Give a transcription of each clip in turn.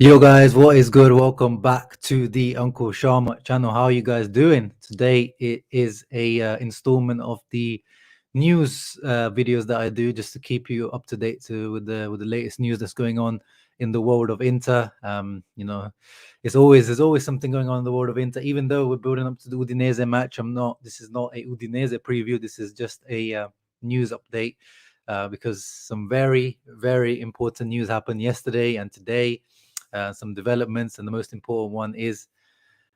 Yo guys, what is good? Welcome back to the Uncle Sharma channel. How are you guys doing? Today it is a installment of the news videos that I do just to keep you up to date with the latest news that's going on in the world of Inter. There's always something going on in the world of Inter. Even though we're building up to the Udinese match, This is not a Udinese preview. This is just a news update because some very very important news happened yesterday and today. Some developments, and the most important one is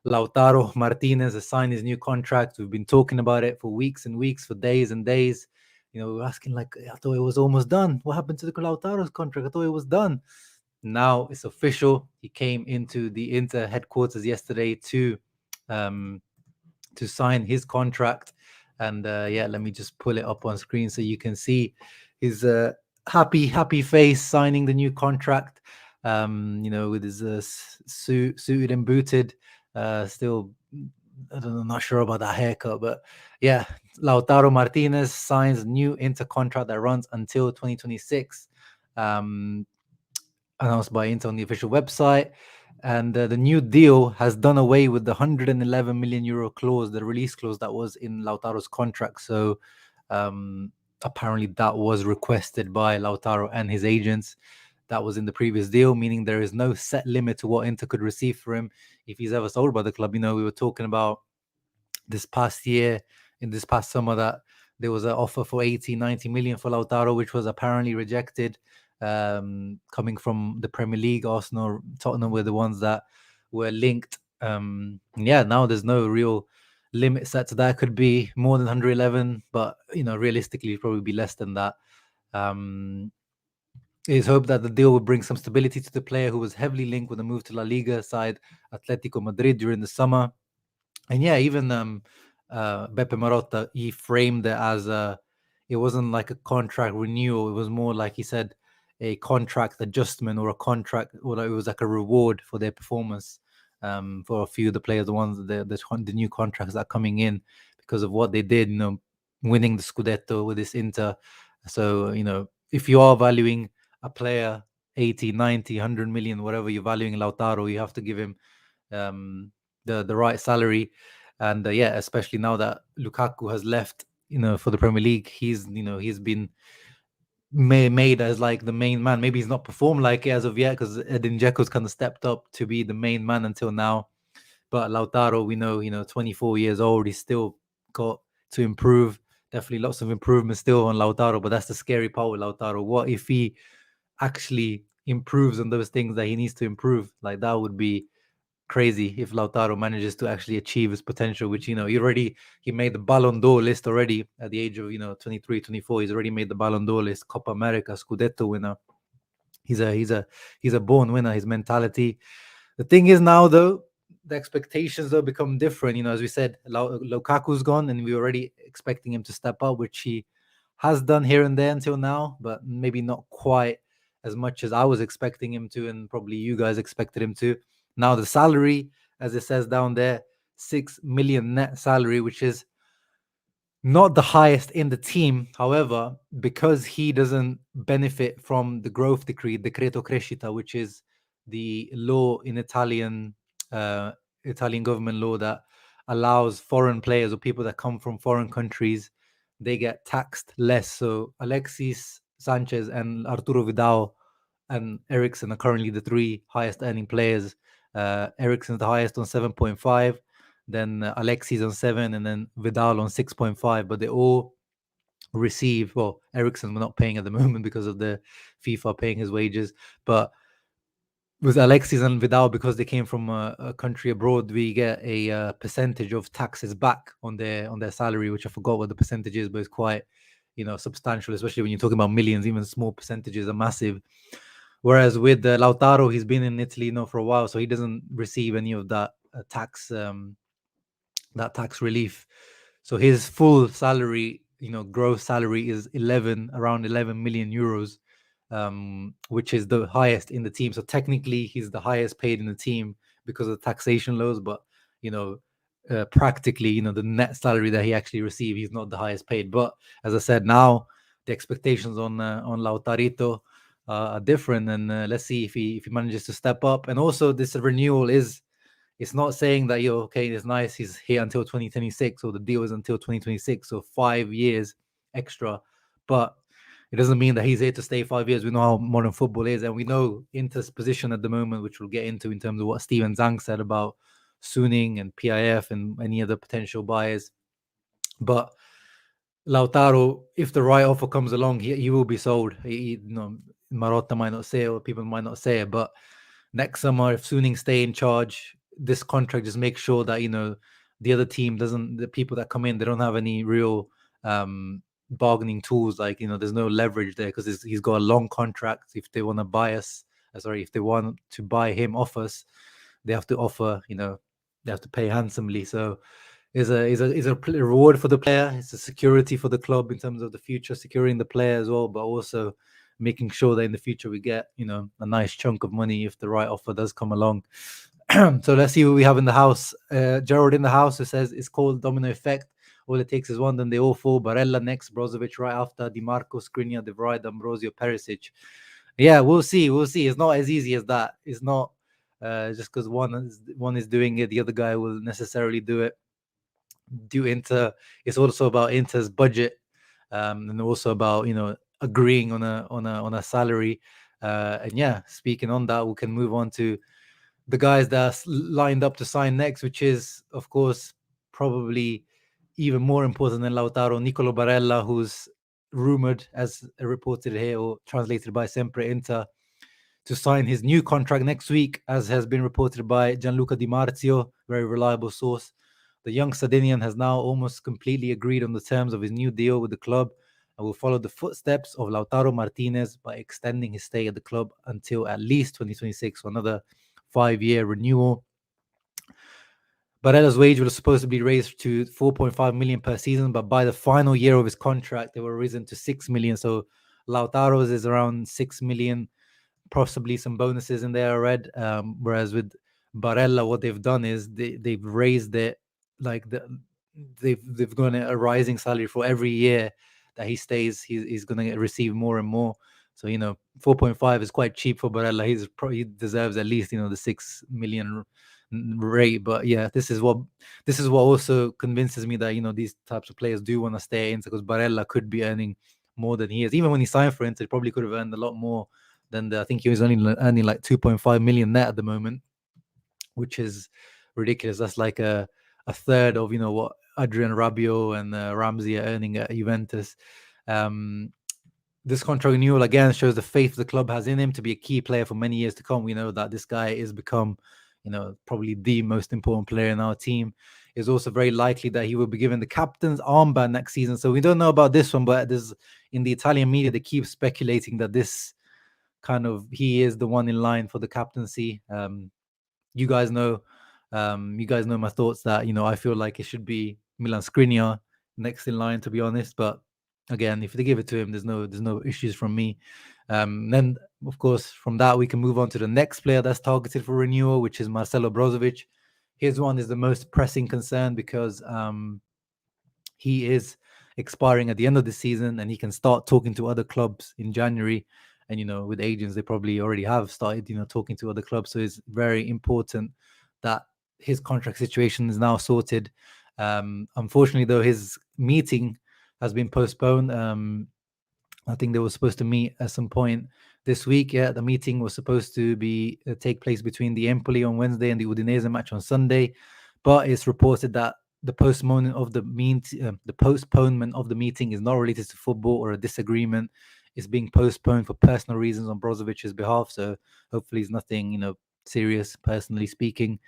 Lautaro Martinez has signed his new contract. We've been talking about it for weeks and weeks, for days and days. We're asking like, I thought it was almost done. What happened to the Lautaro's contract? I thought it was done. Now it's official. He came into the Inter headquarters yesterday to sign his contract. And let me just pull it up on screen so you can see his happy face signing the new contract. With his suited and booted. Still, I don't know, not sure about that haircut, but yeah, Lautaro Martinez signs a new Inter contract that runs until 2026. Announced by Inter on the official website. And the new deal has done away with the 111 million euro clause, the release clause that was in Lautaro's contract. So apparently that was requested by Lautaro and his agents. That was in the previous deal, meaning there is no set limit to what Inter could receive for him if he's ever sold by the club. We were talking about this past year, in this past summer, that there was an offer for 80, 90 million for Lautaro, which was apparently rejected, coming from the Premier League. Arsenal, Tottenham were the ones that were linked. Now there's no real limit set to that. It could be more than 111, but realistically, probably be less than that. It is hoped that the deal will bring some stability to the player who was heavily linked with a move to La Liga side Atletico Madrid during the summer. And even Beppe Marotta, he framed it as it wasn't like a contract renewal. It was more like, he said, a contract adjustment or a contract, or it was like a reward for their performance for a few of the players, the new contracts that are coming in because of what they did, winning the Scudetto with this Inter. So, if you are valuing a player 80, 90, 100 million, whatever you're valuing Lautaro, you have to give him the right salary. And especially now that Lukaku has left, for the Premier League, he's been made as like the main man. Maybe he's not performed like it as of yet because Edin Dzeko's kind of stepped up to be the main man until now. But Lautaro, we know, 24 years old, he's still got to improve. Definitely lots of improvement still on Lautaro, but that's the scary part with Lautaro. What if he actually improves on those things that he needs to improve? Like, that would be crazy if Lautaro manages to actually achieve his potential, which, he made the Ballon d'Or list already at the age of, 23, 24. He's already made the Ballon d'Or list, Copa America, Scudetto winner. He's a born winner. His mentality. The thing is now, though, the expectations though become different. As we said, Lukaku's gone, and we're already expecting him to step up, which he has done here and there until now, but maybe not quite as much as I was expecting him to, and probably you guys expected him to. Now the salary, as it says down there, 6 million net salary, which is not the highest in the team. However, because he doesn't benefit from the growth decree, Decreto Crescita, which is the law in Italian government law that allows foreign players or people that come from foreign countries, they get taxed less. So Alexis Sanchez and Arturo Vidal and Eriksen are currently the three highest earning players. Eriksen's the highest on 7.5, then Alexis on 7, and then Vidal on 6.5. But they all receive, well, Eriksen we're not paying at the moment because of the FIFA paying his wages, but with Alexis and Vidal, because they came from a country abroad, we get a percentage of taxes back on their salary, which I forgot what the percentage is, but it's quite substantial, especially when you're talking about millions. Even small percentages are massive. Whereas with Lautaro, he's been in Italy for a while, so he doesn't receive any of that tax relief. So his full salary, gross salary, is around 11 million euros, which is the highest in the team. So technically, he's the highest paid in the team because of the taxation laws. But practically, the net salary that he actually received, he's not the highest paid. But as I said, now the expectations on Lautarito are different, and let's see if he manages to step up. And also, this renewal is, it's not saying that, yo, okay, it's nice, he's here until 2026, or the deal is until 2026, so 5 years extra, but it doesn't mean that he's here to stay 5 years. We know how modern football is, and we know Inter's position at the moment, which we'll get into in terms of what Steven Zhang said about Suning and PIF and any other potential buyers. But Lautaro, if the right offer comes along, he will be sold. Marotta might not say it, or people might not say it, but next summer, if Suning stay in charge, this contract just makes sure that the other team doesn't, the people that come in, they don't have any real bargaining tools. Like there's no leverage there, because he's got a long contract. If they want to buy us, if they want to buy him off us, they have to offer, they have to pay handsomely. So is a reward for the player. It's a security for the club in terms of the future, securing the player as well, but also making sure that in the future we get a nice chunk of money if the right offer does come along. So let's see what we have in the house. Gerald in the house, who says it's called domino effect. All it takes is one, then they all fall. Barella next, Brozovic right after, Dimarco, Skriniar, De Vrij, Ambrosio, Perisic. Yeah, we'll see. It's not as easy as that. It's not just because one is doing it, the other guy will necessarily do it. It's also about Inter's budget, and also about agreeing on a salary. And yeah, speaking on that, we can move on to the guys that are lined up to sign next, which is, of course, probably even more important than Lautaro, Nicolo Barella, who's rumored, as reported here or translated by Sempre Inter, to sign his new contract next week, as has been reported by Gianluca Di Marzio, very reliable source. The young Sardinian has now almost completely agreed on the terms of his new deal with the club and will follow the footsteps of Lautaro Martinez by extending his stay at the club until at least 2026 for another 5-year renewal. Barella's wage was supposed to be raised to 4.5 million per season, but by the final year of his contract, they were risen to 6 million. So Lautaro's is around 6 million, possibly some bonuses in there, I read. Whereas with Barella, what they've done is they've raised it, like they've gone a rising salary for every year that he stays. He's going to receive more and more. So 4.5 is quite cheap for Barella. He deserves at least the 6 million rate. But yeah, this is what also convinces me that these types of players do want to stay in, because Barella could be earning more than he is. Even when he signed for Inter, he probably could have earned a lot more than I think he was only earning like 2.5 million net at the moment, which is ridiculous. That's like a third of what Adrian Rabiot and Ramsey are earning at Juventus. This contract renewal again shows the faith the club has in him to be a key player for many years to come. We know that this guy has become, probably the most important player in our team. It's also very likely that he will be given the captain's armband next season. So we don't know about this one, but in the Italian media, they keep speculating that this he is the one in line for the captaincy. You guys know my thoughts that I feel like it should be Milan Skriniar next in line, to be honest. But again, if they give it to him, there's no issues from me. Then of course from that we can move on to the next player that's targeted for renewal, which is Marcelo Brozovic. His one is the most pressing concern because he is expiring at the end of the season, and he can start talking to other clubs in January. And with agents, they probably already have started talking to other clubs. So it's very important that his contract situation is now sorted. Unfortunately, though, his meeting has been postponed. I think they were supposed to meet at some point this week. Yeah, the meeting was supposed to take place between the Empoli on Wednesday and the Udinese match on Sunday, but it's reported that the postponement of the meeting is not related to football or a disagreement. It's being postponed for personal reasons on Brozovic's behalf. So hopefully it's nothing serious, personally speaking.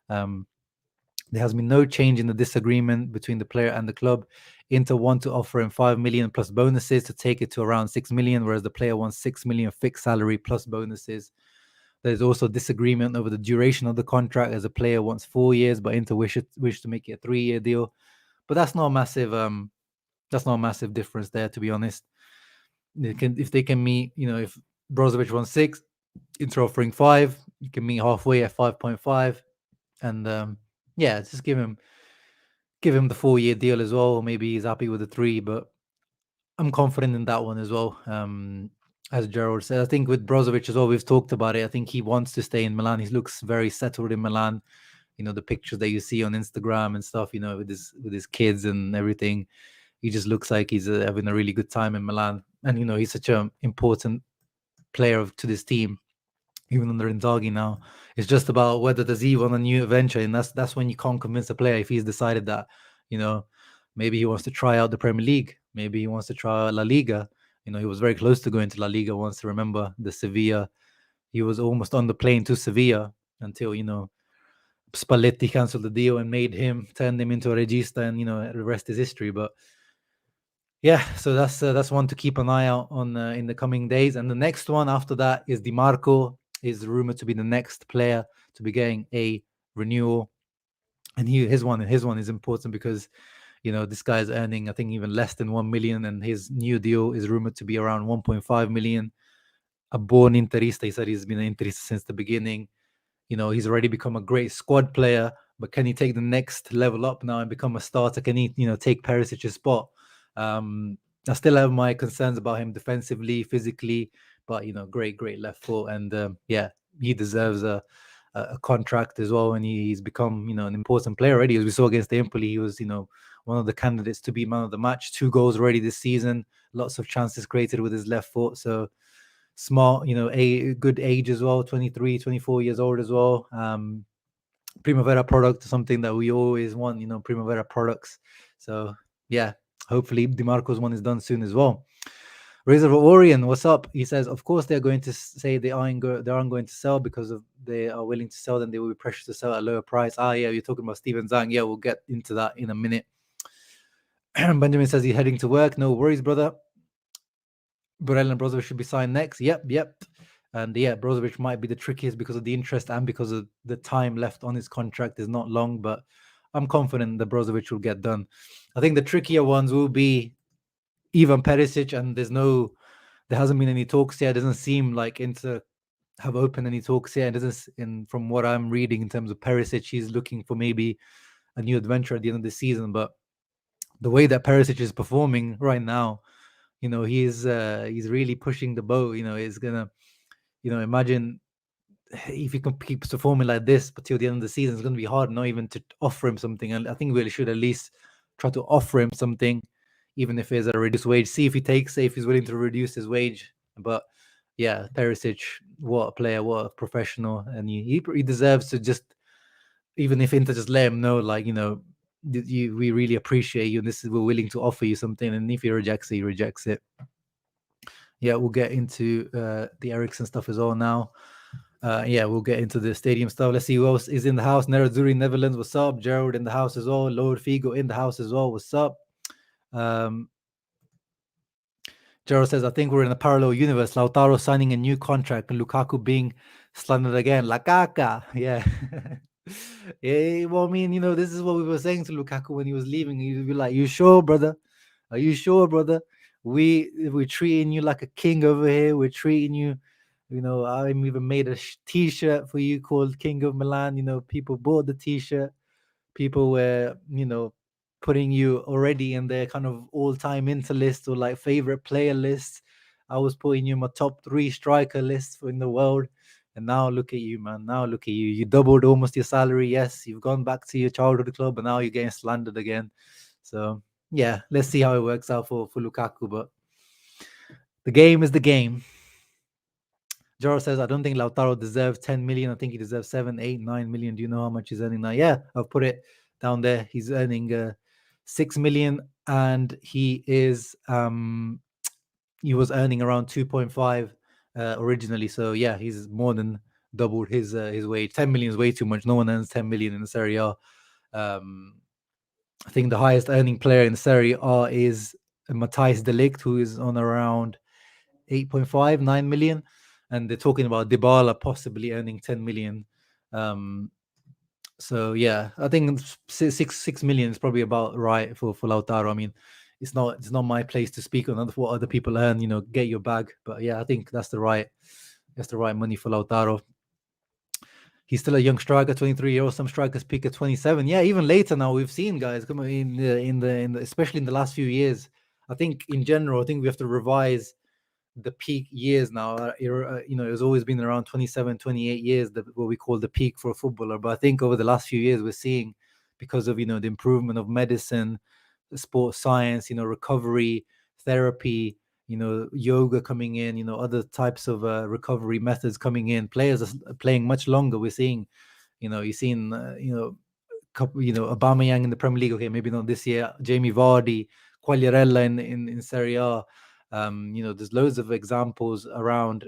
There has been no change in the disagreement between the player and the club. Inter want to offer him 5 million plus bonuses to take it to around 6 million, whereas the player wants 6 million fixed salary plus bonuses. There's also disagreement over the duration of the contract, as a player wants 4 years, but Inter wish to make it a 3-year deal. But that's not a massive difference there, to be honest. If they can meet, if Brozovic wants 6, Inter offering 5, you can meet halfway at 5.5, and yeah, just give him the 4-year deal as well. Maybe he's happy with the 3, but I'm confident in that one as well. as Gerald said. I think with Brozovic as well, we've talked about it. I think he wants to stay in Milan. He looks very settled in Milan. You know, the pictures that you see on Instagram and stuff, you know, with his kids and everything. He just looks like he's having a really good time in Milan. And, you know, he's such an important player to this team, even under Inzaghi now. It's just about whether does he want a new adventure. And that's when you can't convince a player if he's decided that, you know, maybe he wants to try out the Premier League. Maybe he wants to try out La Liga. You know, he was very close to going to La Liga once. Remember the Sevilla. He was almost on the plane to Sevilla until, you know, Spalletti cancelled the deal and turned him into a regista, and, you know, the rest is history. But yeah, so that's one to keep an eye out on in the coming days. And the next one after that is Dimarco, is rumored to be the next player to be getting a renewal. And his one is important because, you know, this guy is earning, I think, even less than 1 million, and his new deal is rumored to be around 1.5 million. A born Interista, he said he's been an Interista since the beginning. You know, he's already become a great squad player, but can he take the next level up now and become a starter? Can he, you know, take Perisic's spot? I still have my concerns about him defensively, physically, but, you know, great left foot, and yeah, he deserves a contract as well. And he's become, you know, an important player already. As we saw against the Empoli, he was, you know, one of the candidates to be man of the match. 2 goals already this season, lots of chances created with his left foot. So smart, you know, a good age as well, 23, 24 years old as well. Primavera product, something that we always want, you know, Primavera products. So yeah, hopefully Dimarco's one is done soon as well. Razor Orion, what's up? He says, of course they're going to say they aren't going to sell because they are willing to sell, then they will be pressured to sell at a lower price. Yeah, you're talking about Steven Zhang. Yeah, we'll get into that in a minute. Benjamin says he's heading to work. No worries, brother. Barella and Brozovic should be signed next. Yep. And yeah, Brozovic might be the trickiest because of the interest and because of the time left on his contract is not long, but I'm confident that Brozovic will get done. I think the trickier ones will be Ivan Perisic, and there hasn't been any talks yet. It doesn't seem like Inter have opened any talks yet. From what I'm reading in terms of Perisic, he's looking for maybe a new adventure at the end of the season. But the way that Perisic is performing right now, you know, he's really pushing the boat. You know, he's gonna, you know, imagine if he keeps performing like this, but till the end of the season, it's going to be hard not even to offer him something. And I think we should at least try to offer him something, even if it's a reduced wage. See if he takes it, if he's willing to reduce his wage. But yeah, Perisic, what a player, what a professional, and he deserves to just, even if Inter just let him know, like, you know, we really appreciate you, and we're willing to offer you something. And if he rejects it, he rejects it. Yeah, we'll get into the Eriksen stuff as well now. Yeah, we'll get into the stadium stuff. Let's see who else is in the house. Nerazzurri, Netherlands, what's up? Gerald in the house as well. Lord Figo in the house as well. What's up? Gerald says, I think we're in a parallel universe. Lautaro signing a new contract and Lukaku being slandered again. La caca. Yeah. Yeah. Well, I mean, you know, this is what we were saying to Lukaku when he was leaving. He'd be like, you sure, brother? Are you sure, brother? We're treating you like a king over here. We're treating you, you know, I even made a t-shirt for you called King of Milan. You know, people bought the t-shirt. People were, you know, putting you already in their kind of all-time Inter list or like favorite player lists. I was putting you in my top 3 striker list in the world. And now look at you, man. Now look at you. You doubled almost your salary. Yes, you've gone back to your childhood club, but now you're getting slandered again. So yeah, let's see how it works out for Lukaku. But the game is the game. Jaro says, I don't think Lautaro deserves 10 million. I think he deserves 7, 8, 9 million. Do you know how much he's earning now? Yeah, I've put it down there. He's earning 6 million, and he was earning around 2.5 originally. So yeah, he's more than doubled his wage. 10 million is way too much. No one earns 10 million in the Serie A. I think the highest earning player in the Serie A is Matthijs de Ligt, who is on around 8.5, 9 million. And they're talking about Dybala possibly earning 10 million. So yeah, I think 6 million is probably about right for Lautaro. I mean, it's not my place to speak on what other people earn. You know, get your bag. But yeah, I think that's the right money for Lautaro. He's still a young striker, 23-year-old. Some strikers peak at 27. Yeah, even later now we've seen guys come in the especially in the last few years. I think in general, I think we have to revise the peak years now. It's always been around 27, 28 years, what we call the peak for a footballer. But I think over the last few years, we're seeing, because of, the improvement of medicine, the sports science, recovery, therapy, yoga coming in, other types of recovery methods coming in. Players are playing much longer. We're seeing, you've seen, couple, Aubameyang in the Premier League. Okay, maybe not this year. Jamie Vardy, Quagliarella in Serie A. There's loads of examples around.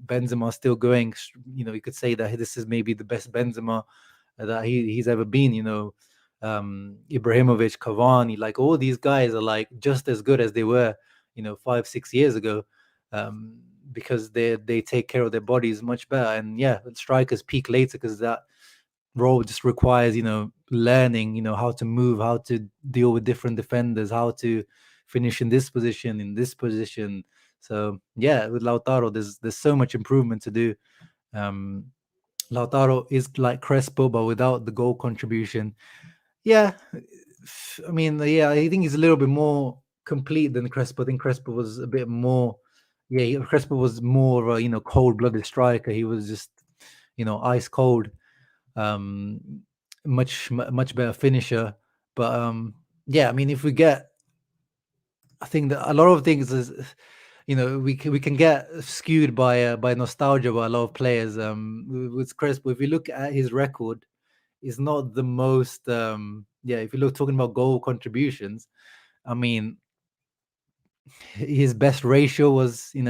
Benzema still going. You could say that this is maybe the best Benzema that he's ever been. Ibrahimovic, Cavani, like all these guys are like just as good as they were, 5-6 years ago, because they take care of their bodies much better. And yeah, strikers peak later because that role just requires, learning, how to move, how to deal with different defenders, how to finish in this position. So yeah, with Lautaro, there's so much improvement to do. Lautaro is like Crespo, but without the goal contribution. Yeah, I mean, yeah, I think he's a little bit more complete than Crespo. I think Crespo was a bit more. Yeah, Crespo was more of a cold-blooded striker. He was just ice cold. Much better finisher. But yeah, I mean, if we get, I think that a lot of things is, we can get skewed by nostalgia by a lot of players. With Crespo, if you look at his record, it's not the most. Yeah, if you look talking about goal contributions, I mean, his best ratio was, his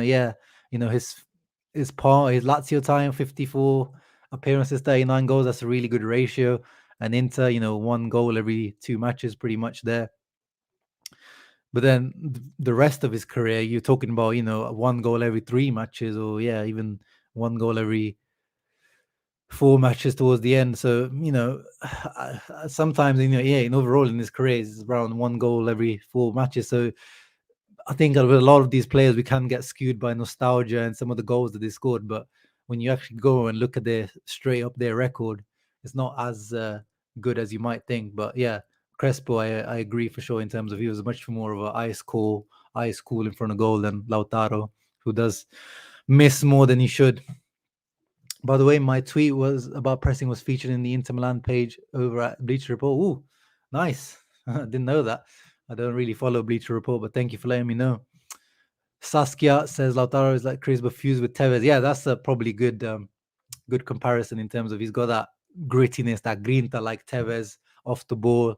Lazio time 54 appearances, 39 goals. That's a really good ratio. And Inter, 1 goal every 2 matches, pretty much there. But then the rest of his career, you're talking about, 1 goal every 3 matches, or yeah, even 1 goal every 4 matches towards the end. So, sometimes, in overall in his career, it's around 1 goal every 4 matches. So I think with a lot of these players, we can get skewed by nostalgia and some of the goals that they scored. But when you actually go and look at their record, it's not as good as you might think. But yeah, Crespo, I agree for sure in terms of he was much more of an ice cool in front of goal than Lautaro, who does miss more than he should. By the way, my tweet was about pressing was featured in the Inter Milan page over at Bleacher Report. Ooh, nice. I didn't know that. I don't really follow Bleacher Report, but thank you for letting me know. Saskia says Lautaro is like Crespo fused with Tevez. Yeah, that's a probably good comparison in terms of he's got that grittiness, that grinta like Tevez off the ball.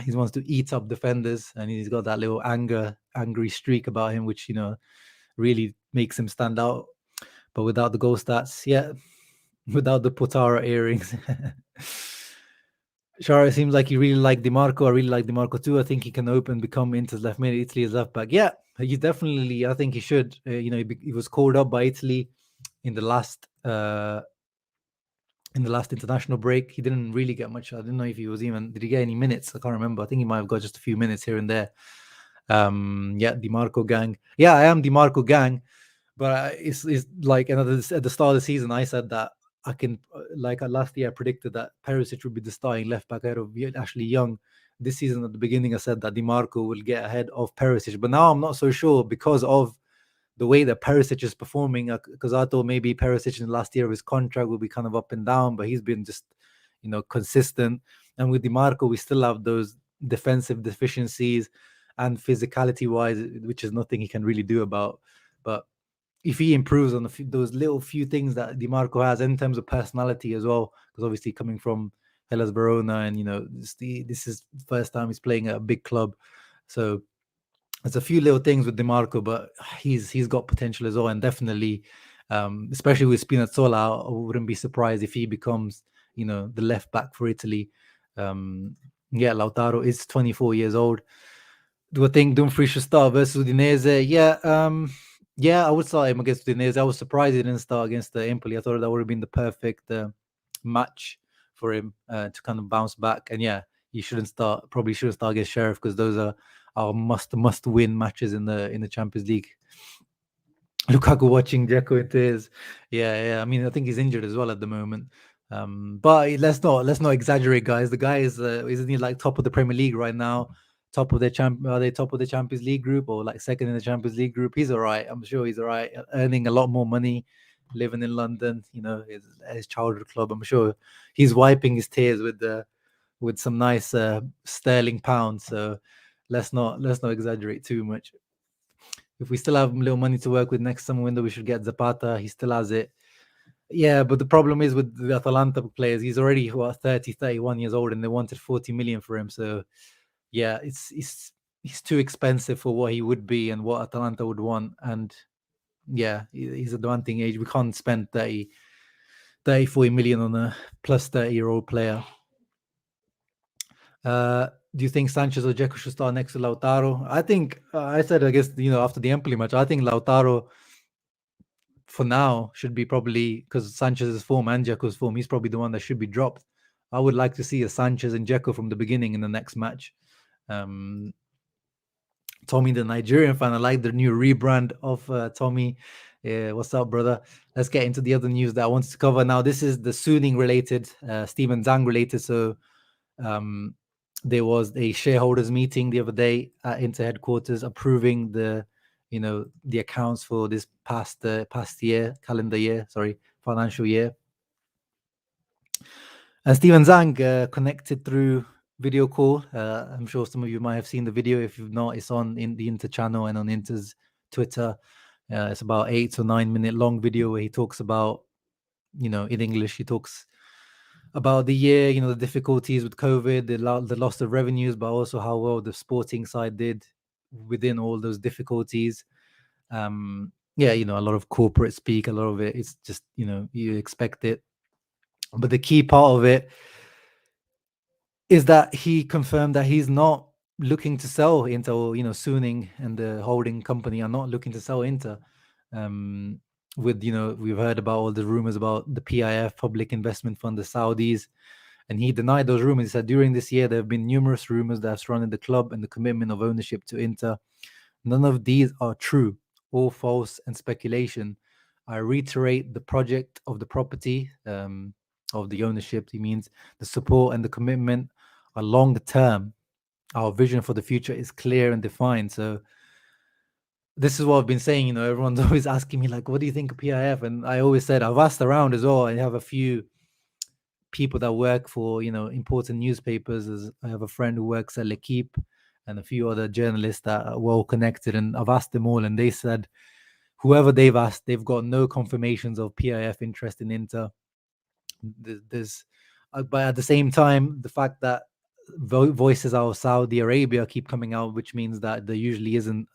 He wants to eat up defenders, and he's got that little angry streak about him, which really makes him stand out. But without the goal stats, yeah, without the Potara earrings. Shara, it seems like you really like Dimarco. I really like Dimarco too. I think he can become Inter's left mid, Italy's left back. Yeah, he definitely. I think he should. He was called up by Italy in the last international break. He didn't really get much. I don't know if he was even. Did he get any minutes? I can't remember. I think he might have got just a few minutes here and there. Yeah, Dimarco gang. Yeah, I am Dimarco gang. But it's like at the start of the season, I said that I can, last year, I predicted that Perisic would be the starting left back ahead of Ashley Young. This season, at the beginning, I said that Dimarco will get ahead of Perisic. But now I'm not so sure because of the way that Perisic is performing. Because I thought maybe Perisic in the last year of his contract will be kind of up and down, but he's been just, consistent. And with Dimarco, we still have those defensive deficiencies and physicality-wise, which is nothing he can really do about. But if he improves on those little few things that Dimarco has in terms of personality as well, because obviously coming from Hellas Verona, and this is the first time he's playing at a big club, so there's a few little things with Dimarco, but he's got potential as well, and definitely, especially with Spinazzola, I wouldn't be surprised if he becomes, the left back for Italy. Yeah, Lautaro is 24 years old. Do I think Dumfries should start versus Udinese? Yeah. Yeah, I would start him against Udinese. I was surprised he didn't start against the Empoli. I thought that would have been the perfect match for him to kind of bounce back. And yeah, he probably shouldn't start against Sheriff, because those are our must win matches in the Champions League. Lukaku watching Dzeko in tears. Yeah. I mean, I think he's injured as well at the moment. But let's not exaggerate, guys. The guy isn't he like top of the Premier League right now? top of their are they top of the Champions League group or like second in the Champions League group? He's all right. I'm sure he's all right, earning a lot more money, living in London. His childhood club. I'm sure he's wiping his tears with some nice sterling pounds. So let's not exaggerate too much. If we still have a little money to work with next summer window, we should get Zapata. He still has it. Yeah, but the problem is with the Atalanta players, he's already 30, 31 years old, and they wanted 40 million for him. So yeah, he's too expensive for what he would be and what Atalanta would want. And yeah, he's advancing age. We can't spend 30, 40 million on a plus 30-year-old player. Do you think Sanchez or Dzeko should start next to Lautaro? I think I said, I guess, after the Empoli match, I think Lautaro for now should be probably, because Sanchez's form and Dzeko's form, he's probably the one that should be dropped. I would like to see a Sanchez and Dzeko from the beginning in the next match. Tommy, the Nigerian fan, I like the new rebrand of Tommy. What's up, brother? Let's get into the other news that I wanted to cover. Now, this is the Suning related, Steven Zhang related. So there was a shareholders meeting the other day at Inter headquarters approving the accounts for this past financial year. And Steven Zhang connected through video call. I'm sure some of you might have seen the video. If you've not, it's on in the Inter channel and on Inter's Twitter. It's about 8 or 9 minute long video where he talks about, in English, he talks about the year, the difficulties with COVID, the loss of revenues, but also how well the sporting side did within all those difficulties. A lot of corporate speak, a lot of it's just, you expect it. But the key part of it is that he confirmed that he's not looking to sell Inter, or, Suning and the holding company are not looking to sell Inter. We've heard about all the rumors about the PIF, Public Investment Fund, the Saudis, and he denied those rumors. He said during this year there have been numerous rumors that have surrounded the club and the commitment of ownership to Inter. None of these are true, all false and speculation. I reiterate, the project of the property, of the ownership, he means the support and the commitment are long term. Our vision for the future is clear and defined. So this is what I've been saying. Everyone's always asking me, like, what do you think of PIF? And I always said, I've asked around as well. I have a few people that work for, important newspapers. I have a friend who works at L'Equipe and a few other journalists that are well connected. And I've asked them all, and they said, whoever they've asked, they've got no confirmations of PIF interest in Inter. But at the same time, the fact that voices out of Saudi Arabia keep coming out, which means that there usually isn't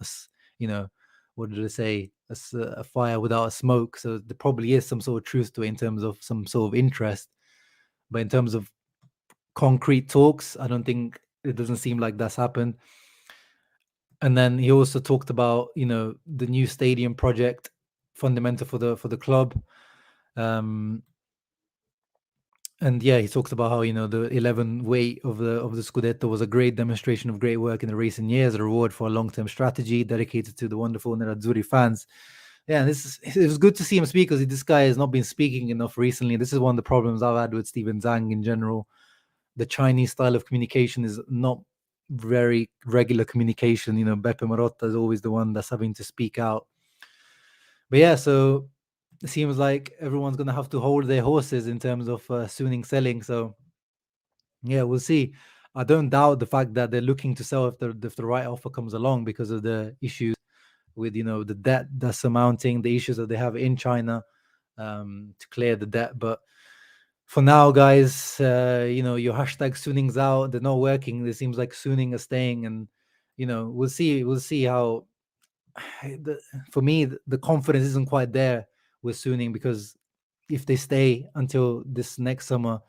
what did I say, a fire without a smoke. So there probably is some sort of truth to it in terms of some sort of interest, but in terms of concrete talks, I don't think, it doesn't seem like that's happened. And then he also talked about the new stadium project, fundamental for the club. And yeah, he talks about how the 11 weight of the Scudetto was a great demonstration of great work in the recent years, a reward for a long-term strategy dedicated to the wonderful Nerazzurri fans. Yeah, it was good to see him speak, because this guy has not been speaking enough recently. This is one of the problems I've had with Steven Zhang in general. The Chinese style of communication is not very regular communication. Beppe Marotta is always the one that's having to speak out. But yeah, so it seems like everyone's going to have to hold their horses in terms of Suning selling. So yeah, we'll see. I don't doubt the fact that they're looking to sell if the right offer comes along, because of the issues with the debt that's amounting, the issues that they have in China to clear the debt. But for now, guys, your hashtag Suning's out, they're not working. It seems like Suning are staying, and we'll see how. For me, the confidence isn't quite there with Suning, because if they stay until this next summer,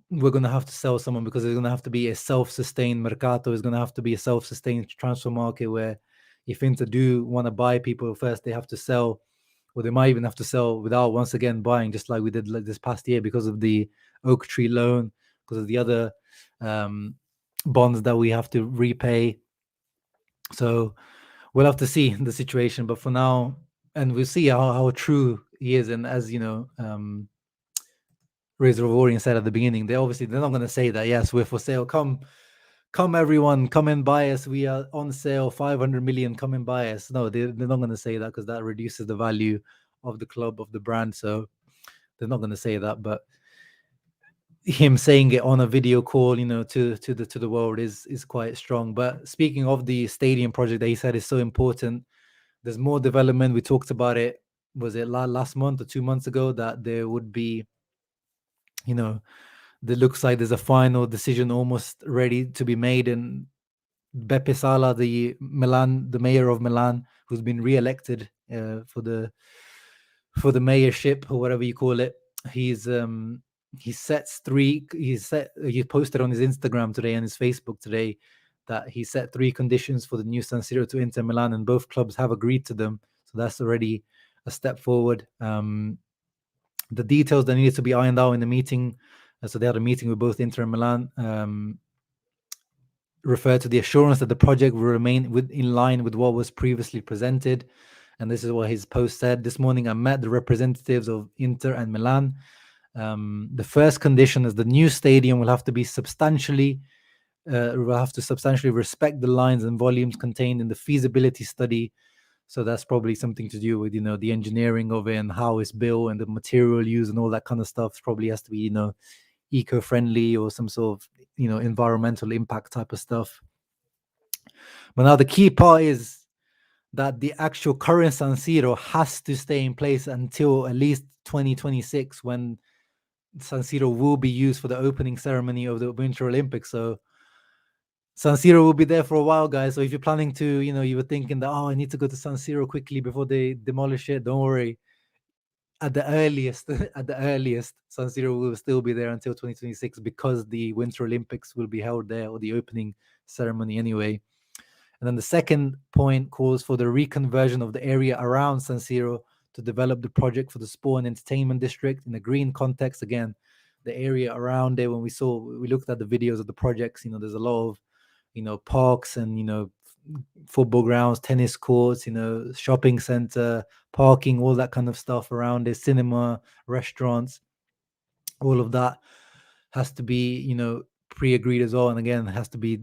we're going to have to sell someone, because there's going to have to be a self-sustained mercato. It's going to have to be a self-sustained transfer market, where if Inter do want to buy people first, they have to sell, or they might even have to sell without once again buying, just like we did like this past year, because of the Oak Tree loan, because of the other bonds that we have to repay. So we'll have to see the situation. But for now, and we'll see how true he is. And as Reza Rovorian said at the beginning, they're not going to say that, yes, we're for sale. Come come everyone, come and buy us. We are on sale, 500 million. Come and buy us. No, they're not going to say that because that reduces the value of the club, of the brand. So they're not going to say that. But him saying it on a video call, to the world is quite strong. But speaking of the stadium project that he said is so important, there's more development. We talked about it. Was it last month or 2 months ago that there would be, there looks like there's a final decision almost ready to be made, and Beppe Sala, the mayor of Milan, who's been re-elected for the mayorship or whatever you call it, he posted on his Instagram today and his Facebook today that he set 3 conditions for the new San Siro to Inter Milan, and both clubs have agreed to them. So that's already a step forward. The details that needed to be ironed out in the meeting, so they had a meeting with both Inter and Milan, referred to the assurance that the project will remain in line with what was previously presented. And this is what his post said. This morning, I met the representatives of Inter and Milan. The first condition is the new stadium will have to substantially respect the lines and volumes contained in the feasibility study. So that's probably something to do with, the engineering of it and how it's built and the material used and all that kind of stuff. Probably has to be, eco-friendly or some sort of, environmental impact type of stuff. But now the key part is that the actual current San Siro has to stay in place until at least 2026, when San Siro will be used for the opening ceremony of the Winter Olympics. So San Siro will be there for a while, guys. So if you're planning to, you were thinking that, I need to go to San Siro quickly before they demolish it, don't worry. At the earliest, San Siro will still be there until 2026 because the Winter Olympics will be held there, or the opening ceremony anyway. And then the second point calls for the reconversion of the area around San Siro to develop the project for the sport and entertainment district in a green context. Again, the area around there, when we looked at the videos of the projects, there's a lot of, parks and, football grounds, tennis courts, shopping center, parking, all that kind of stuff around it, cinema, restaurants, all of that has to be, pre-agreed as well. And again, it has to be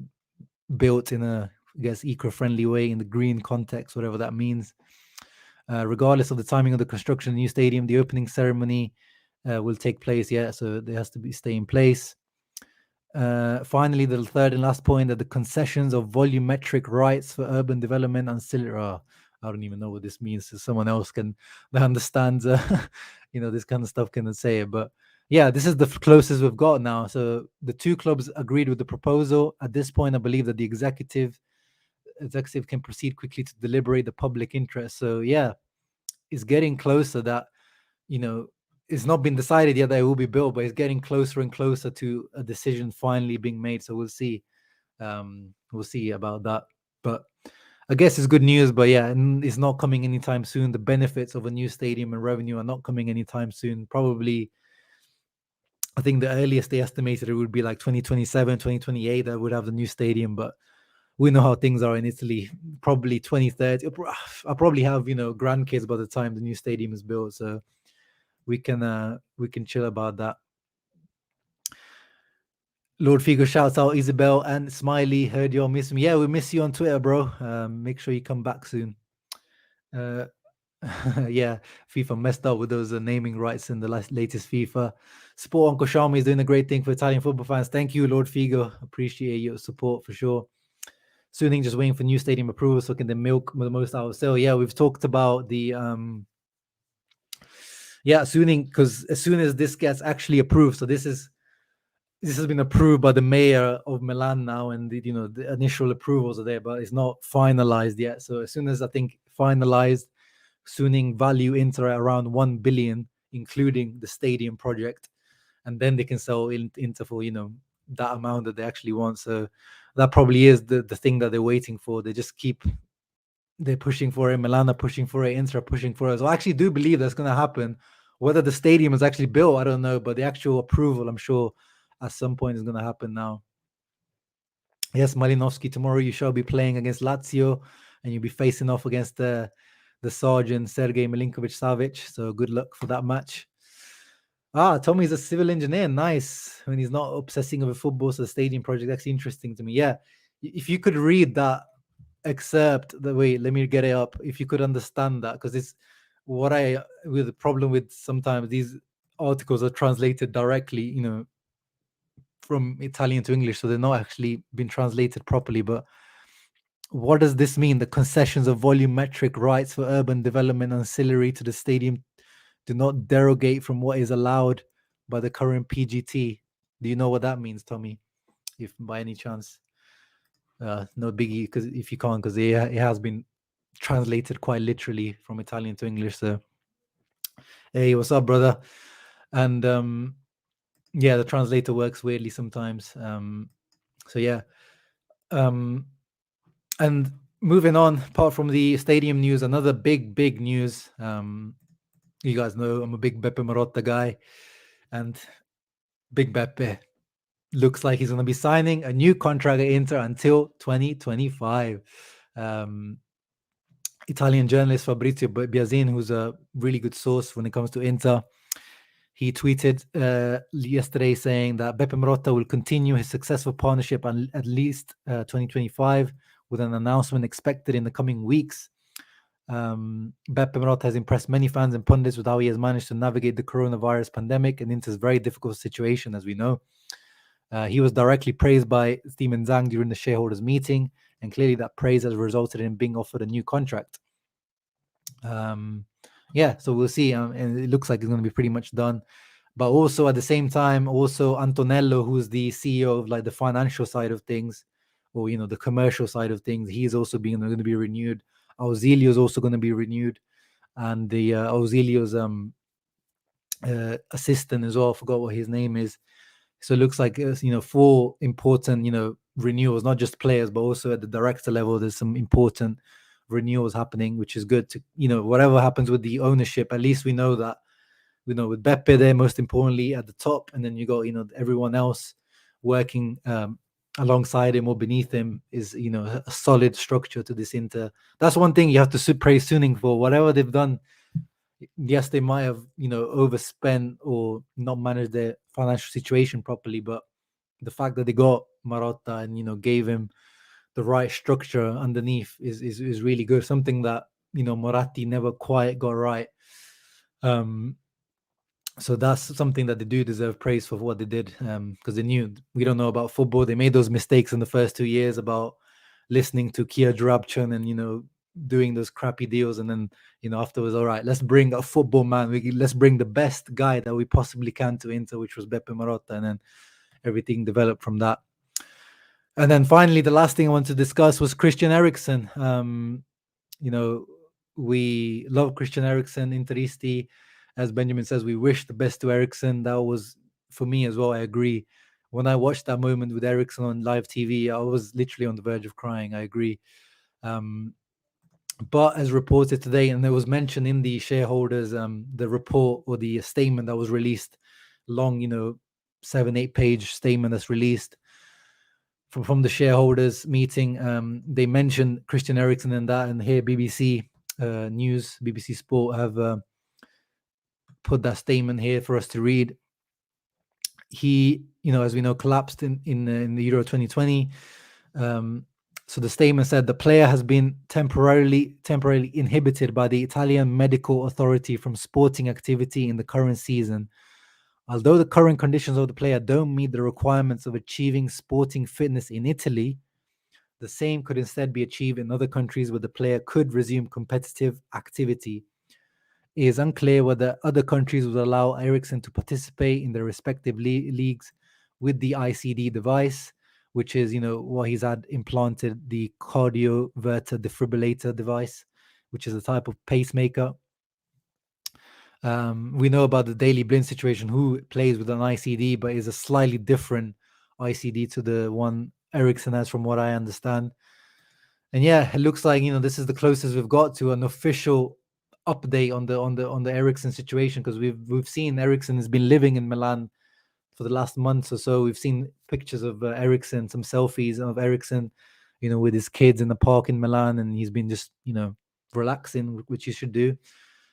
built in a, I guess, eco-friendly way, in the green context, whatever that means. Regardless of the timing of the construction of the new stadium, the opening ceremony will take place. So there has to stay in place. Finally, the third and last point, that the concessions of volumetric rights for urban development ancillary. I don't even know what this means. So someone else that understands, this kind of stuff can say it. But yeah, this is the closest we've got now. So the 2 clubs agreed with the proposal. At this point, I believe that the executive can proceed quickly to deliberate the public interest. So yeah, it's getting closer that, it's not been decided yet that it will be built, but it's getting closer and closer to a decision finally being made. So we'll see. We'll see about that. But I guess it's good news. But yeah, it's not coming anytime soon. The benefits of a new stadium and revenue are not coming anytime soon. Probably, I think the earliest they estimated it would be like 2027, 2028 that would have the new stadium. But we know how things are in Italy. Probably 2030. I'll probably have, grandkids by the time the new stadium is built. So we can chill about that. Lord Figo shouts out Isabel and Smiley. Heard y'all miss me. Yeah, we miss you on Twitter, bro. Make sure you come back soon. Yeah, FIFA messed up with those naming rights in the latest FIFA. Sport Uncle Shami is doing a great thing for Italian football fans. Thank you, Lord Figo. Appreciate your support for sure. Suning just waiting for new stadium approval so can they milk the most out of sale. Yeah, we've talked about the Suning, because as soon as this gets actually approved, so this has been approved by the mayor of Milan now, and the initial approvals are there, but it's not finalized yet. So as soon as I think finalized, Suning value Inter at around 1 billion, including the stadium project, and then they can sell Inter for that amount that they actually want. So that probably is the thing that they're waiting for. They're pushing for it. Milan are pushing for it. Inter are pushing for it. So I actually do believe that's going to happen. Whether the stadium is actually built, I don't know, but the actual approval, I'm sure at some point is going to happen now. Yes, Malinowski, tomorrow you shall be playing against Lazio, and you'll be facing off against the Sergeant Sergei Milinkovic-Savic. So good luck for that match. Tommy's a civil engineer. Nice. When he's not obsessing over football, so the stadium project. That's interesting to me. Yeah. If you could read that excerpt, wait, let me get it up. If you could understand that, because it's what I with the problem with sometimes these articles are translated directly, from Italian to English, so they're not actually been translated properly. But what does this mean? The concessions of volumetric rights for urban development ancillary to the stadium do not derogate from what is allowed by the current PGT. Do you know what that means, Tommy? If by any chance, no biggie, because if you can't, because it has been translated quite literally from Italian to English. So, hey, what's up, brother? And yeah, the translator works weirdly sometimes. So yeah, and moving on, apart from the stadium news, another big news. You guys know I'm a big Beppe Marotta guy, and Big Beppe looks like he's going to be signing a new contract at Inter until 2025. Italian journalist Fabrizio Biasin, who's a really good source when it comes to Inter, he tweeted yesterday saying that Beppe Marotta will continue his successful partnership at least 2025, with an announcement expected in the coming weeks. Beppe Marotta has impressed many fans and pundits with how he has managed to navigate the coronavirus pandemic and Inter's very difficult situation, as we know. He was directly praised by Steven Zhang during the shareholders meeting, and clearly that praise has resulted in him being offered a new contract. Yeah, so we'll see, and it looks like it's going to be pretty much done. But also at the same time, also Antonello, who's the CEO of like the financial side of things, or the commercial side of things, he's also going to be renewed. Auxilio is also going to be renewed, and the Auxilio's assistant as well, I forgot what his name is. So it looks like 4 important renewals, not just players, but also at the director level. There's some important renewals happening, which is good to whatever happens with the ownership. At least we know that with Beppe there, most importantly at the top, and then you got everyone else working alongside him or beneath him is a solid structure to this Inter. That's one thing you have to praise Suning for. Whatever they've done, yes, they might have overspent or not managed their financial situation properly, but the fact that they got Marotta and gave him the right structure underneath is really good. Something that Moratti never quite got right. So that's something that they do deserve praise for what they did, because they knew we don't know about football. They made those mistakes in the first 2 years about listening to Kia Drabchun and doing those crappy deals, and then afterwards, all right, let's bring a football man. Let's bring the best guy that we possibly can to Inter, which was Beppe Marotta, and then everything developed from that. And then finally, the last thing I want to discuss was Christian Eriksen. We love Christian Eriksen, Interisti. As Benjamin says, we wish the best to Eriksen. That was, for me as well, I agree. When I watched that moment with Eriksen on live TV, I was literally on the verge of crying. I agree. But as reported today, and it was mentioned in the shareholders, the report or the statement that was released, long, 7-8 page statement that's released from the shareholders meeting, they mentioned Christian Eriksen in that, and here BBC News, BBC Sport have put that statement here for us to read. He, as we know, collapsed in the Euro 2020. So the statement said the player has been temporarily inhibited by the Italian medical authority from sporting activity in the current season. Although the current conditions of the player don't meet the requirements of achieving sporting fitness in Italy, the same could instead be achieved in other countries where the player could resume competitive activity. It is unclear whether other countries would allow Eriksen to participate in their respective leagues with the ICD device, which is, what he's had implanted, the cardioverter defibrillator device, which is a type of pacemaker. We know about the Daily Blind situation, who plays with an ICD, but is a slightly different ICD to the one Eriksen has, from what I understand. And yeah, it looks like this is the closest we've got to an official update on the Eriksen situation, because we've seen Eriksen has been living in Milan for the last months or so. We've seen pictures of Eriksen, some selfies of Eriksen, with his kids in the park in Milan, and he's been just relaxing, which he should do.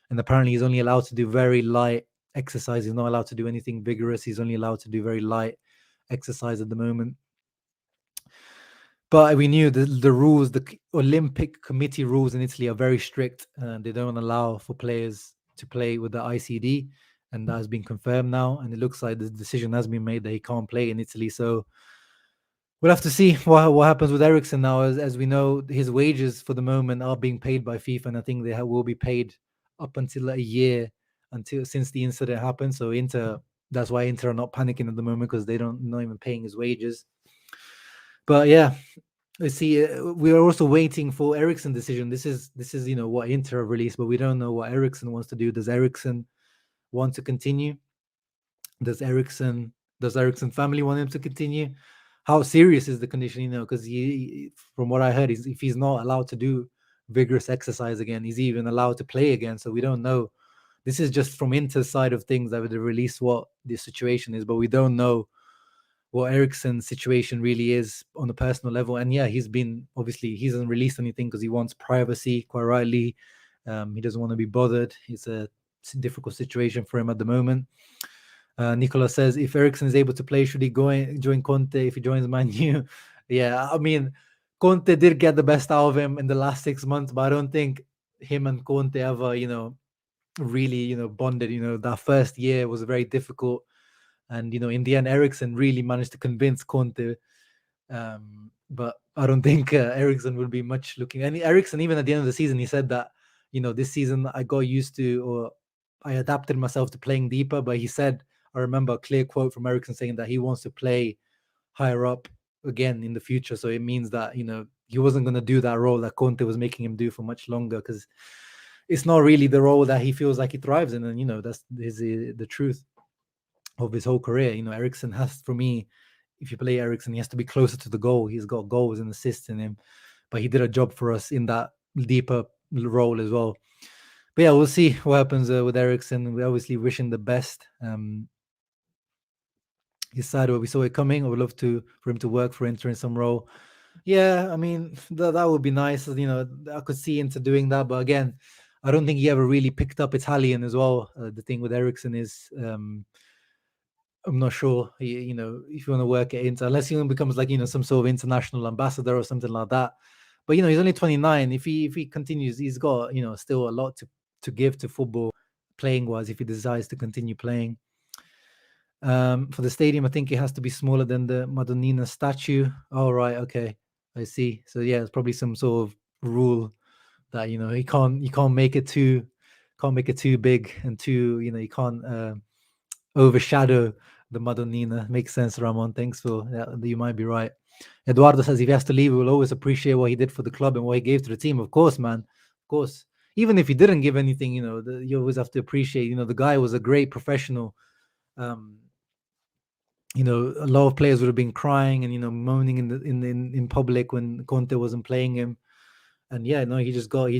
And apparently he's only allowed to do very light exercise. He's not allowed to do anything vigorous. He's only allowed to do very light exercise at the moment. But we knew the rules, the Olympic Committee rules in Italy are very strict. They don't allow for players to play with the ICD, and that has been confirmed now. And it looks like the decision has been made that he can't play in Italy. So we'll have to see what happens with Eriksen now. As we know, his wages for the moment are being paid by FIFA, and I think they will be paid up until a year since the incident happened. So that's why Inter are not panicking at the moment, because they not even paying his wages. But yeah, let's see. We are also waiting for Eriksen decision. This is what Inter have released, but we don't know what Eriksen wants to do. Does Eriksen want to continue? Does Eriksen family want him to continue? How serious is the condition? Because from what I heard, if he's not allowed to do vigorous exercise again, he's even allowed to play again. So we don't know. This is just from Inter's side of things that would release what the situation is, but we don't know what Eriksen's situation really is on a personal level. And yeah, he hasn't released anything because he wants privacy, quite rightly. He doesn't want to be bothered. It's a difficult situation for him at the moment. Nicola says, if Eriksen is able to play, should he join Conte if he joins Man U? Yeah, I mean, Conte did get the best out of him in the last 6 months, but I don't think him and Conte ever, really, bonded. That first year was very difficult. And, in the end, Eriksen really managed to convince Conte. But I don't think Eriksen will be much looking. And Eriksen, even at the end of the season, he said that, this season I got used to, or I adapted myself to playing deeper. But he said, I remember a clear quote from Eriksen saying that he wants to play higher up again in the future. So it means that, he wasn't going to do that role that Conte was making him do for much longer, because it's not really the role that he feels like he thrives in. And, that's the truth of his whole career. Eriksen has, for me, if you play Eriksen, he has to be closer to the goal. He's got goals and assists in him, but he did a job for us in that deeper role as well. But yeah, we'll see what happens with Eriksen. We obviously wish him the best. His side, where we saw it coming. I would love for him to work for Inter in some role. Yeah, I mean, that would be nice. I could see Inter doing that, but again, I don't think he ever really picked up Italian as well. The thing with Eriksen is, I'm not sure, if you want to work at Inter, unless he becomes like, some sort of international ambassador or something like that. But, he's only 29. If he continues, he's got, still a lot to give to football playing wise, if he decides to continue playing. For the stadium, I think it has to be smaller than the Madonnina statue. Oh, right. Okay. I see. So yeah, it's probably some sort of rule that, he can't make it too big and too, he can't overshadow the Madonnina. Makes sense, Ramon. Thanks for that. You might be right. Eduardo says if he has to leave, we'll always appreciate what he did for the club and what he gave to the team. Of course, man. Of course. Even if he didn't give anything, you always have to appreciate, the guy was a great professional. A lot of players would have been crying and, moaning in public when Conte wasn't playing him. And yeah, no, he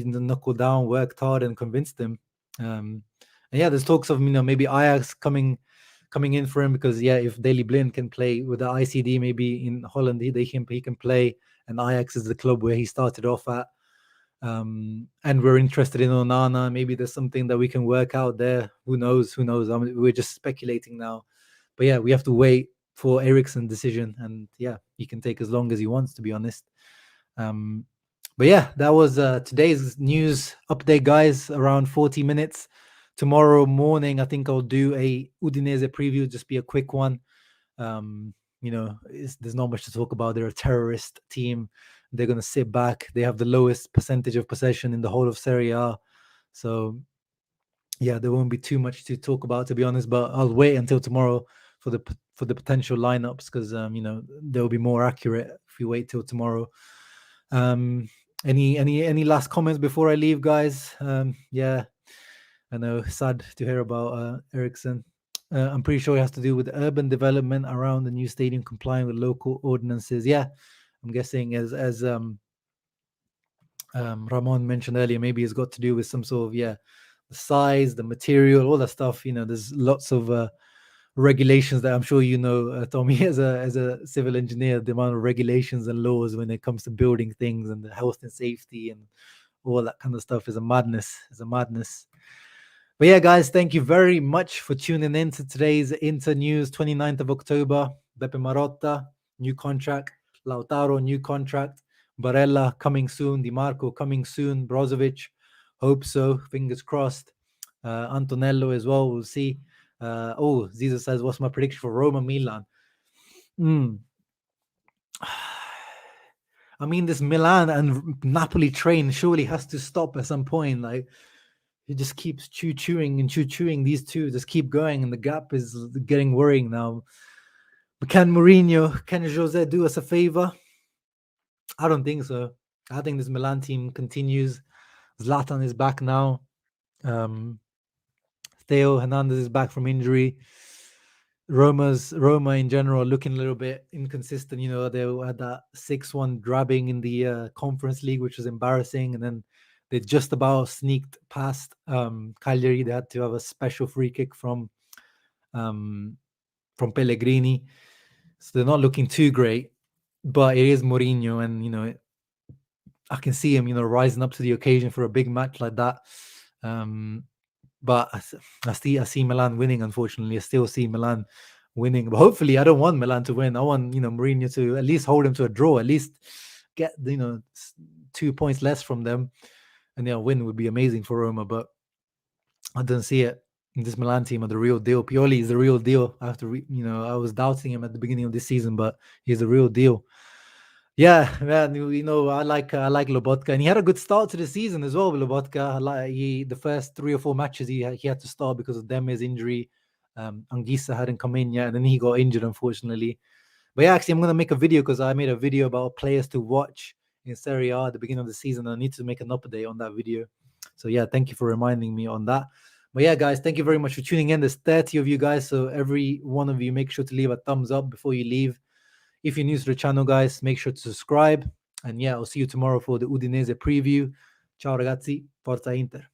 knuckled down, worked hard and convinced him. And yeah, there's talks of, maybe Ajax coming in for him, because yeah, if Daley Blind can play with the ICD, maybe in Holland he can play, and Ajax is the club where he started off at. And we're interested in Onana. Maybe there's something that we can work out there. Who knows? I mean, we're just speculating now. But yeah, we have to wait for Eriksen's decision, and yeah, he can take as long as he wants, to be honest. But yeah, that was today's news update, guys. Around 40 minutes. Tomorrow morning, I think I'll do a Udinese preview, just be a quick one. There's not much to talk about. They're a terrorist team. They're going to sit back. They have the lowest percentage of possession in the whole of Serie A. So yeah, there won't be too much to talk about, to be honest. But I'll wait until tomorrow for the potential lineups, because they'll be more accurate if we wait till tomorrow. Any last comments before I leave, guys? Yeah, I know, sad to hear about Eriksen. I'm pretty sure it has to do with urban development around the new stadium complying with local ordinances. Yeah, I'm guessing as Ramon mentioned earlier, maybe it's got to do with some sort of the size, the material, all that stuff. There's lots of regulations that I'm sure Tommy, as a civil engineer, the amount of regulations and laws when it comes to building things and the health and safety and all that kind of stuff is a madness. But yeah, guys, thank you very much for tuning in to today's Inter News, 29th of October. Beppe Marotta, new contract. Lautaro, new contract. Barella coming soon. Dimarco coming soon. Brozovic, hope so. Fingers crossed. Antonello as well. We'll see. Ziza says, what's my prediction for Roma Milan? I mean, this Milan and Napoli train surely has to stop at some point. Like, it just keeps chewing. These two just keep going, and the gap is getting worrying now. But can Jose do us a favor? I don't think so. I think this Milan team continues. Zlatan is back now. Theo Hernandez is back from injury. Roma in general looking a little bit inconsistent. You know, they had that 6-1 drabbing in the Conference League, which was embarrassing, and then they just about sneaked past Cagliari. They had to have a special free kick from Pellegrini, so they're not looking too great. But it is Mourinho, and you know, I can see him, you know, rising up to the occasion for a big match like that. But I see Milan winning. Unfortunately, I still see Milan winning. But hopefully, I don't want Milan to win. I want, you know, Mourinho to at least hold him to a draw. At least get, you know, 2 points less from them, and a win would be amazing for Roma. But I don't see it. This Milan team are the real deal. Pioli is the real deal. After I was doubting him at the beginning of this season, but he's the real deal. Yeah, man. You know, I like Lobotka, and he had a good start to the season as well. Lobotka, the first 3 or 4 matches he had to start because of Demi's injury. Anguissa hadn't come in yet, and then he got injured, unfortunately. But yeah, actually, I'm gonna make a video because I made a video about players to watch in Serie A at the beginning of the season. I need to make an update on that video. So yeah, thank you for reminding me on that. But yeah, guys, thank you very much for tuning in. There's 30 of you guys, so every one of you, make sure to leave a thumbs up before you leave. If you're new to the channel, guys, make sure to subscribe. And yeah, I'll see you tomorrow for the Udinese preview. Ciao ragazzi, Forza Inter.